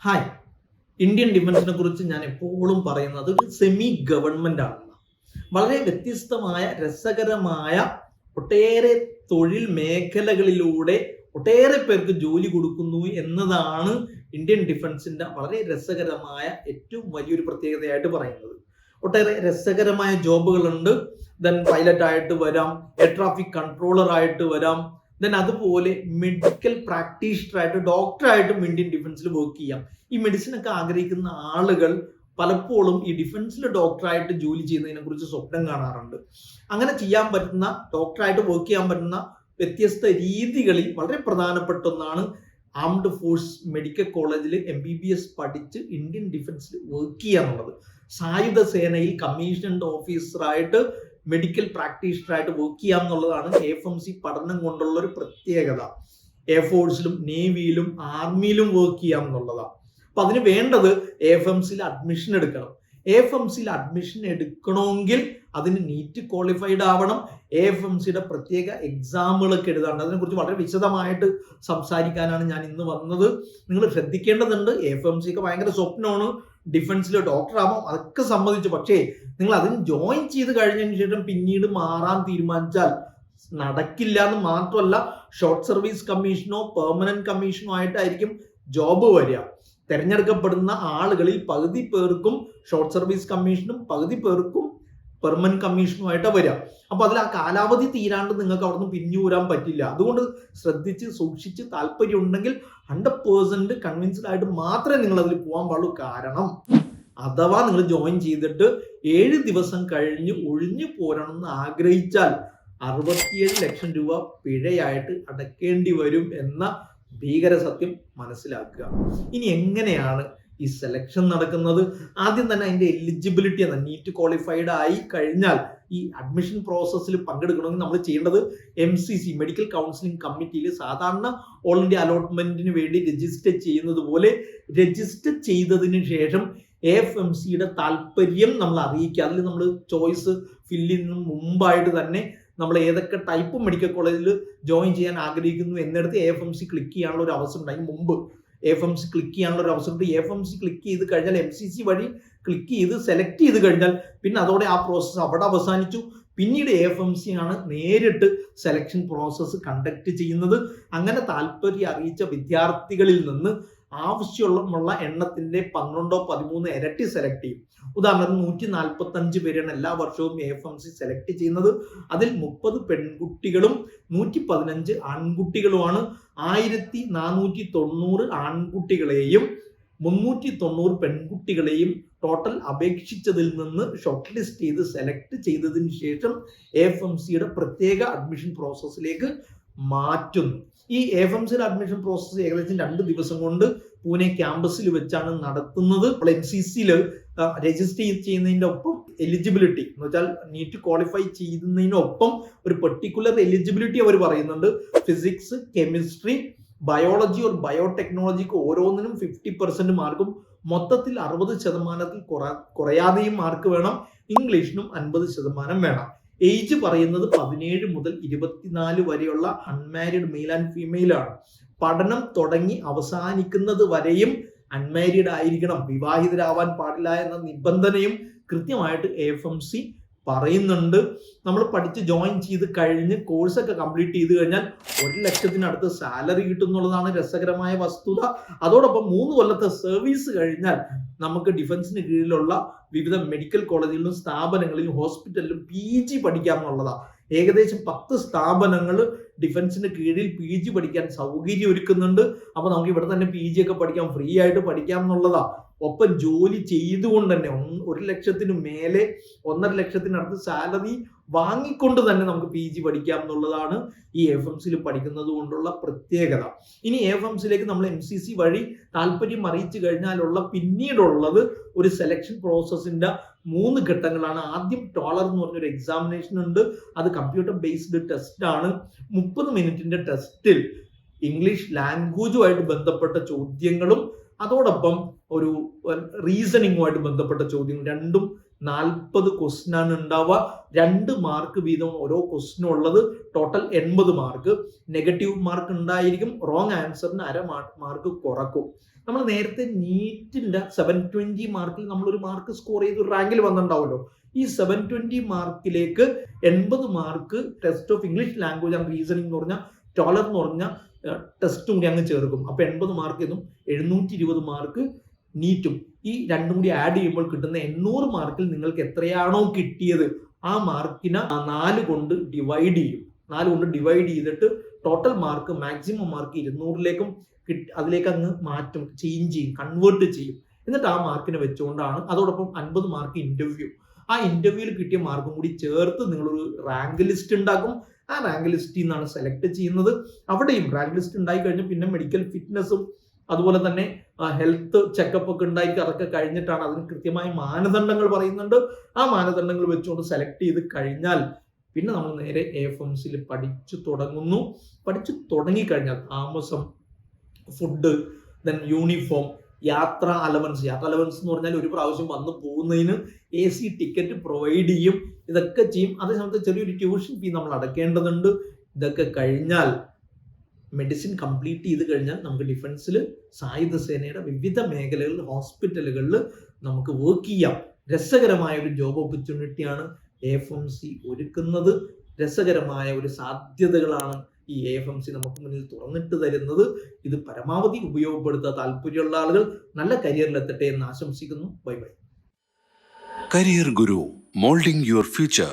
Hi. Indian ഡിഫൻസിനെ കുറിച്ച് ഞാൻ എപ്പോഴും പറയുന്നത് ഒരു സെമി ഗവൺമെന്റ് ആണ്. വളരെ വ്യത്യസ്തമായ രസകരമായ ഒട്ടേറെ തൊഴിൽ മേഖലകളിലൂടെ ഒട്ടേറെ പേർക്ക് ജോലി കൊടുക്കുന്നു എന്നതാണ് ഇന്ത്യൻ ഡിഫൻസിന്റെ വളരെ രസകരമായ ഏറ്റവും വലിയൊരു പ്രത്യേകതയായിട്ട് പറയുന്നത്. ഒട്ടേറെ രസകരമായ ജോബുകളുണ്ട്. ദെൻ പൈലറ്റ് ആയിട്ട് വരാം, എയർ ട്രാഫിക് കൺട്രോളർ ആയിട്ട് വരാം, ദെൻ അതുപോലെ മെഡിക്കൽ പ്രാക്ടീഷണർ ആയിട്ട് ഡോക്ടറായിട്ടും ഇന്ത്യൻ ഡിഫൻസിൽ വർക്ക് ചെയ്യാം. ഈ മെഡിസിൻ ഒക്കെ ആഗ്രഹിക്കുന്ന ആളുകൾ പലപ്പോഴും ഈ ഡിഫൻസിൽ ഡോക്ടറായിട്ട് ജോലി ചെയ്യുന്നതിനെ കുറിച്ച് സ്വപ്നം കാണാറുണ്ട്. അങ്ങനെ ചെയ്യാൻ പറ്റുന്ന, ഡോക്ടറായിട്ട് വർക്ക് ചെയ്യാൻ പറ്റുന്ന വ്യത്യസ്ത രീതികളിൽ വളരെ പ്രധാനപ്പെട്ട ഒന്നാണ് ആംഡ് ഫോഴ്സ് മെഡിക്കൽ കോളേജിൽ MBBS പഠിച്ച് ഇന്ത്യൻ ഡിഫൻസിൽ വർക്ക് ചെയ്യാന്നുള്ളത്. സായുധ സേനയിൽ കമ്മീഷൻഡ് ഓഫീസറായിട്ട് മെഡിക്കൽ പ്രാക്ടീഷണറായിട്ട് വർക്ക് ചെയ്യാം എന്നുള്ളതാണ് AFMC പഠനം കൊണ്ടുള്ള ഒരു പ്രത്യേകത. എയർഫോഴ്സിലും നേവിയിലും ആർമിയിലും വർക്ക് ചെയ്യാം എന്നുള്ളതാണ്. അപ്പൊ അതിന് വേണ്ടത് AFMCയിൽ അഡ്മിഷൻ എടുക്കണം. AFMCയിൽ അഡ്മിഷൻ എടുക്കണമെങ്കിൽ അതിന് നീറ്റ് ക്വാളിഫൈഡ് ആവണം. AFMCയുടെ പ്രത്യേക എക്സാമുകളൊക്കെ എഴുതാറുണ്ട്. അതിനെക്കുറിച്ച് വളരെ വിശദമായിട്ട് സംസാരിക്കാനാണ് ഞാൻ ഇന്ന് വന്നത്. നിങ്ങൾ ശ്രദ്ധിക്കേണ്ടതുണ്ട്. AFMC ഒക്കെ ഭയങ്കര സ്വപ്നമാണ്, ഡിഫൻസിൽ ഡോക്ടർ ആവാം, അതൊക്കെ സമ്മതിച്ചു. പക്ഷേ നിങ്ങൾ അതിന് ജോയിൻ ചെയ്ത് കഴിഞ്ഞതിന് ശേഷം പിന്നീട് മാറാൻ തീരുമാനിച്ചാൽ നടക്കില്ല എന്ന് മാത്രമല്ല, ഷോർട്ട് സർവീസ് കമ്മീഷനോ പെർമനന്റ് കമ്മീഷനോ ആയിട്ടായിരിക്കും ജോബ് വരിക. തെരഞ്ഞെടുക്കപ്പെടുന്ന ആളുകളിൽ പകുതി പേർക്കും ഷോർട്ട് സർവീസ് കമ്മീഷനും പകുതി പേർക്കും പെർമനന്റ് കമ്മീഷനുമായിട്ടാണ് വരിക. അപ്പൊ അതിൽ ആ കാലാവധി തീരാണ്ട് നിങ്ങൾക്ക് അവിടുന്ന് പിരിഞ്ഞുകൂരാൻ പറ്റില്ല. അതുകൊണ്ട് ശ്രദ്ധിച്ച് സൂക്ഷിച്ച് താല്പര്യം ഉണ്ടെങ്കിൽ 100% കൺവിൻസ്ഡ് ആയിട്ട് മാത്രമേ നിങ്ങൾ അതിൽ പോകാൻ പാടുള്ളൂ. കാരണം അഥവാ നിങ്ങൾ ജോയിൻ ചെയ്തിട്ട് 7 ദിവസം കഴിഞ്ഞ് ഒഴിഞ്ഞു പോരണമെന്ന് ആഗ്രഹിച്ചാൽ 67 ലക്ഷം രൂപ പിഴയായിട്ട് അടയ്ക്കേണ്ടി വരും എന്ന ഭീകര സത്യം മനസ്സിലാക്കുക. ഇനി എങ്ങനെയാണ് ഈ സെലക്ഷൻ നടക്കുന്നത്? ആദ്യം തന്നെ അതിന്റെ എലിജിബിലിറ്റി എന്ന നീറ്റ് ക്വാളിഫൈഡ് ആയി കഴിഞ്ഞാൽ ഈ അഡ്മിഷൻ പ്രോസസ്സിൽ പങ്കെടുക്കണമെങ്കിൽ നമ്മൾ ചെയ്യേണ്ടത് MCC മെഡിക്കൽ കൗൺസിലിംഗ് കമ്മിറ്റിയിൽ സാധാരണ ഓൾ ഇന്ത്യ അലോട്ട്മെന്റിന് വേണ്ടി രജിസ്റ്റർ ചെയ്യുന്നത് പോലെ രജിസ്റ്റർ ചെയ്തതിന് ശേഷം AFMCയുടെ താല്പര്യം നമ്മൾ അറിയിക്കുക. അതിൽ നമ്മൾ ചോയ്സ് ഫില്ലിന് മുമ്പായിട്ട് തന്നെ നമ്മൾ ഏതൊക്കെ ടൈപ്പ് മെഡിക്കൽ കോളേജിൽ ജോയിൻ ചെയ്യാൻ ആഗ്രഹിക്കുന്നു എന്നിടത്ത് AFMC ക്ലിക്ക് ചെയ്യാനുള്ള ഒരു അവസരം ഉണ്ട്. അതിന് മുമ്പ് AFMC ക്ലിക്ക് ചെയ്യാനുള്ള ഒരു അവസരം ഉണ്ട്. AFMC ക്ലിക്ക് ചെയ്ത് കഴിഞ്ഞാൽ MCC വഴി ക്ലിക്ക് ചെയ്ത് സെലക്ട് ചെയ്ത് കഴിഞ്ഞാൽ പിന്നെ അതോടെ ആ പ്രോസസ്സ് അവിടെ അവസാനിച്ചു. പിന്നീട് AFMC ആണ് നേരിട്ട് സെലക്ഷൻ പ്രോസസ്സ് കണ്ടക്ട് ചെയ്യുന്നത്. അങ്ങനെ താല്പര്യം അറിയിച്ച വിദ്യാർത്ഥികളിൽ നിന്ന് ആവശ്യമുള്ള എണ്ണത്തിന്റെ 12 or 13 ഇരട്ടി സെലക്ട് ചെയ്യും. ഉദാഹരണത്തിന് 145 പേരാണ് എല്ലാ വർഷവും AFMC സെലക്ട് ചെയ്യുന്നത്. അതിൽ 30 പെൺകുട്ടികളും 115 ആൺകുട്ടികളുമാണ്. 1490 ആൺകുട്ടികളെയും 390 പെൺകുട്ടികളെയും ടോട്ടൽ അപേക്ഷിച്ചതിൽ നിന്ന് ഷോർട്ട് ലിസ്റ്റ് ചെയ്ത് സെലക്ട് ചെയ്തതിന് ശേഷം AFMCയുടെ പ്രത്യേക അഡ്മിഷൻ പ്രോസസ്സിലേക്ക് മാറ്റുന്നു. ഈ AFMCയുടെ അഡ്മിഷൻ പ്രോസസ്സ് ഏകദേശം 2 ദിവസം കൊണ്ട് പൂനെ ക്യാമ്പസിൽ വെച്ചാണ് നടത്തുന്നത്. അപ്പോൾ MCCയിൽ രജിസ്റ്റർ ചെയ്യുന്നതിന്റെ ഒപ്പം എലിജിബിലിറ്റി എന്ന് വെച്ചാൽ നീറ്റ് ക്വാളിഫൈ ചെയ്യുന്നതിനൊപ്പം ഒരു പെർട്ടിക്കുലർ എലിജിബിലിറ്റി അവർ പറയുന്നുണ്ട്. ഫിസിക്സ്, കെമിസ്ട്രി, ബയോളജി ഓർ ബയോടെക്നോളജിക്ക് ഓരോന്നിനും 50% മാർക്കും, മൊത്തത്തിൽ 60% കുറയാതെയും മാർക്ക് വേണം. ഇംഗ്ലീഷിനും 50% വേണം. ഏജ് പറയുന്നത് 17 മുതൽ 24 വരെയുള്ള അൺമാരീഡ് മെയിൽ ആൻഡ് ഫീമെയിൽ ആണ്. പഠനം തുടങ്ങി അവസാനിക്കുന്നത് വരെയും അൺമാരീഡ് ആയിരിക്കണം, വിവാഹിതരാവാൻ പാടില്ല എന്ന നിബന്ധനയും കൃത്യമായിട്ട് AFMC പറയുന്നുണ്ട്. നമ്മൾ പഠിച്ച് ജോയിൻ ചെയ്ത് കഴിഞ്ഞ് കോഴ്സൊക്കെ കംപ്ലീറ്റ് ചെയ്ത് കഴിഞ്ഞാൽ 1 ലക്ഷത്തിനടുത്ത് സാലറി കിട്ടും എന്നുള്ളതാണ് രസകരമായ വസ്തുത. അതോടൊപ്പം 3 കൊല്ലത്തെ സർവീസ് കഴിഞ്ഞാൽ നമുക്ക് ഡിഫൻസിന് കീഴിലുള്ള വിവിധ മെഡിക്കൽ കോളേജുകളിലും സ്ഥാപനങ്ങളിലും ഹോസ്പിറ്റലിലും PG പഠിക്കാം എന്നുള്ളതാണ്. ഏകദേശം 10 സ്ഥാപനങ്ങൾ ഡിഫൻസിന് കീഴിൽ PG പഠിക്കാൻ സൗകര്യം ഒരുക്കുന്നുണ്ട്. അപ്പൊ നമുക്ക് ഇവിടെ തന്നെ PG ഒക്കെ പഠിക്കാം, ഫ്രീ ആയിട്ട് പഠിക്കാം എന്നുള്ളതാ. ഒപ്പം ജോലി ചെയ്തുകൊണ്ട് തന്നെ 1 ലക്ഷത്തിന് മേലെ 1.5 ലക്ഷത്തിനടുത്ത് സാലറി വാങ്ങിക്കൊണ്ട് തന്നെ നമുക്ക് PG പഠിക്കാം എന്നുള്ളതാണ് ഈ AFMCയിൽ പഠിക്കുന്നത് കൊണ്ടുള്ള പ്രത്യേകത. ഇനി AFMCയിലേക്ക് നമ്മൾ MCC വഴി താല്പര്യം അറിയിച്ചു കഴിഞ്ഞാലുള്ള പിന്നീടുള്ളത് ഒരു സെലക്ഷൻ പ്രോസസ്സിന്റെ 3 ഘട്ടങ്ങളാണ്. ആദ്യം ടോളർ എന്ന് പറഞ്ഞൊരു എക്സാമിനേഷൻ ഉണ്ട്. അത് കമ്പ്യൂട്ടർ ബേസ്ഡ് ടെസ്റ്റ് ആണ്. 30 മിനിറ്റിന്റെ ടെസ്റ്റിൽ ഇംഗ്ലീഷ് ലാംഗ്വേജുമായിട്ട് ബന്ധപ്പെട്ട ചോദ്യങ്ങളും അതോടൊപ്പം ഒരു റീസണിങ്ങുമായിട്ട് ബന്ധപ്പെട്ട ചോദ്യം. രണ്ടും 40 ക്വസ്റ്റ്യൻ ആണ് ഉണ്ടാവുക. 2 മാർക്ക് വീതം ഓരോ ക്വസ്റ്റ്യനും ഉള്ളത്. Total 80 mark. നെഗറ്റീവ് മാർക്ക് ഉണ്ടായിരിക്കും. റോങ് ആൻസറിന് 1/2 മാർക്ക് കുറക്കും. നമ്മൾ നേരത്തെ നീറ്റിന്റെ 720 മാർക്കിൽ നമ്മൾ ഒരു മാർക്ക് സ്കോർ ചെയ്ത് റാങ്കിൽ വന്നിട്ടുണ്ടാവുമല്ലോ. ഈ 720 മാർക്കിലേക്ക് 80 mark test of English language and reasoning എന്ന് പറഞ്ഞാൽ ടോളർ എന്ന് പറഞ്ഞ ടെസ്റ്റും കൂടി അങ്ങ് ചേർക്കും. അപ്പൊ 80 മാർക്ക് എന്നും 720 മാർക്ക് നീറ്റും ഈ രണ്ടും കൂടി ആഡ് ചെയ്യുമ്പോൾ കിട്ടുന്ന 800 മാർക്കിൽ നിങ്ങൾക്ക് എത്രയാണോ കിട്ടിയത് ആ മാർക്കിനെ 4 കൊണ്ട് ഡിവൈഡ് ചെയ്യും. 4 കൊണ്ട് ഡിവൈഡ് ചെയ്തിട്ട് ടോട്ടൽ മാർക്ക് മാക്സിമം മാർക്ക് 200ലേക്കും അതിലേക്ക് അങ്ങ് മാറ്റും, ചേഞ്ച് ചെയ്യും, കൺവേർട്ട് ചെയ്യും. എന്നിട്ട് ആ മാർക്കിനെ വെച്ചുകൊണ്ടാണ് അതോടൊപ്പം 50 മാർക്ക് ഇന്റർവ്യൂ. ആ ഇന്റർവ്യൂവിൽ കിട്ടിയ മാർക്കും കൂടി ചേർത്ത് നിങ്ങളൊരു റാങ്ക് ലിസ്റ്റ് ഉണ്ടാക്കും. ആ റാങ്ക് ലിസ്റ്റിൽ നിന്നാണ് സെലക്ട് ചെയ്യുന്നത്. അവിടെയും റാങ്ക് ലിസ്റ്റ് ഉണ്ടായി കഴിഞ്ഞാൽ പിന്നെ മെഡിക്കൽ ഫിറ്റ്നസും അതുപോലെ തന്നെ ഹെൽത്ത് ചെക്കപ്പ് ഒക്കെ ഉണ്ടായിരിക്കും. അതൊക്കെ കഴിഞ്ഞിട്ടാണ് അതിന് കൃത്യമായ മാനദണ്ഡങ്ങൾ പറയുന്നുണ്ട്. ആ മാനദണ്ഡങ്ങൾ വെച്ചുകൊണ്ട് സെലക്ട് ചെയ്ത് കഴിഞ്ഞാൽ പിന്നെ നമ്മൾ നേരെ AFMCയിൽ പഠിച്ചു തുടങ്ങുന്നു. പഠിച്ചു തുടങ്ങിക്കഴിഞ്ഞാൽ താമസം, ഫുഡ്, ദെൻ യൂണിഫോം, യാത്ര അലവൻസ് എന്ന് പറഞ്ഞാൽ ഒരു പ്രാവശ്യം വന്ന് പോകുന്നതിന് AC ടിക്കറ്റ് പ്രൊവൈഡ് ചെയ്യും. ഇതൊക്കെ ചെയ്യും. അതേ സമയത്ത് ചെറിയൊരു ട്യൂഷൻ ഫീ നമ്മൾ അടക്കേണ്ടതുണ്ട്. ഇതൊക്കെ കഴിഞ്ഞാൽ മെഡിസിൻ കംപ്ലീറ്റ് ചെയ്ത് കഴിഞ്ഞാൽ നമുക്ക് ഡിഫൻസിൽ സായുധ സേനയുടെ വിവിധ മേഖലകളിൽ ഹോസ്പിറ്റലുകളിൽ നമുക്ക് വർക്ക് ചെയ്യാം. രസകരമായ ഒരു ജോബ് ഓപ്പർച്യൂണിറ്റിയാണ് AFMC ഒരുക്കുന്നത്. രസകരമായ ഒരു സാധ്യതകളാണ് ഈ AFMC നമുക്ക് മുന്നിൽ തുറന്നിട്ട് തരുന്നത്. ഇത് പരമാവധി ഉപയോഗപ്പെടുത്താൻ താല്പര്യമുള്ള ആളുകൾ നല്ല കരിയറിലെത്തട്ടെ എന്ന് ആശംസിക്കുന്നു. Bye bye. Career Guru, moulding your future.